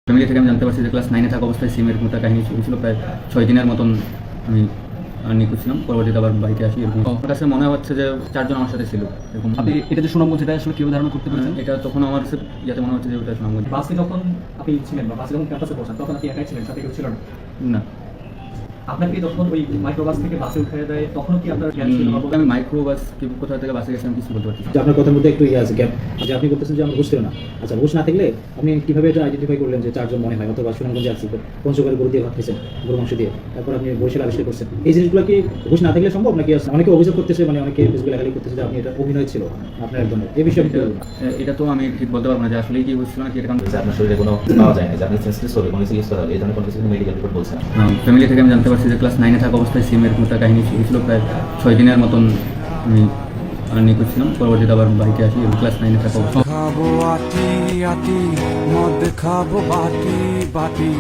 Family থেকে আমি জানতে পারছি যে ক্লাস 9-এ থাকা অবস্থায় সিমের মোটা কাহিনী শুরু ছিল। প্রায় 6 দিনের মতন আমি নিখোঁজ ছিলাম। পরবর্তীতে আবার বাড়িতে আসি। এরকম আমার কাছে মনে হচ্ছে যে 4 জন আমার সাথে ছিল। এরকম আপনি এটা যে সুনামগঞ্জ, এটা আসলে কিভাবে ধারণা করতে পেরেছেন? এটা তখন আমার কাছে ইয়াতে মনে হচ্ছে যে ওটা সুনামগঞ্জ। বাসে যখন আপনি ছিলেন বা বাসে যখন ক্যাম্পাসে পৌঁছান তখন আপনি একাই ছিলেন, সাথে কেউ ছিল না? না, আপনাকে যখন ওই মাইক্রোবাস থেকে বাসে উঠিয়ে দেয় তখনও কি আপনার জ্ঞান ছিল? আমি মাইক্রোবাস কোথা থেকে বাসে গেছি আমি কিছু বলতে পারছি না। যে আপনার কথার মধ্যে একটু ইয়ে আছে গ্যাপ, যে আপনি বলতেছেন যে আমার হুঁশ ছিল না। আচ্ছা, হুঁশ না থাকলে আপনি কিভাবে এটা আইডেন্টিফাই করলেন যে 4 জন মনে হয়, অথবা সুনামগঞ্জে আসছি পঞ্চগড়ে গরু দিয়ে ভাত খেয়েছেন, গরু মাংস দিয়ে, তারপর আপনি বরিশাল আবিষ্কার করছেন? এই জিনিসগুলো কি হুঁশ না থাকলে সম্ভব নাকি? অনেকে অভিযোগ করতেছে, মানে অনেকে ফেসবুকে লেখালেখি করতেছে যে আপনি এটা অভিনয় ছিল আপনার এক ধরনের। এই বিষয়ে আপনি কি বলবেন? এটা তো আমি ঠিক বলতে পারবো না যে আসলেই কি হচ্ছিল না কি। এটা কারণ যে আপনার শরীরে কোনো পাওয়া যায় না, যে আপনি সেন্সলেস হবে, কোনো সিরিয়াস করা হবে, এই ধরনের কোনো কিছু মেডিকেল রিপোর্ট বলছে না। ফ্যামিলি থেকে আমি জানতে পারছি যে ক্লাস 9-এ থাকা অবস্থায় সিমের মোটা কাহিনী শুরু ছিল। প্রায় 6 দিনের মতন আমি নিখোঁজ ছিলাম। পরবর্তীতে আবার বাড়িতে আসি। ক্লাস 9-এ থাকা অবস্থায় খাবো আটি আটি মদ খাবো বাটি বাটি।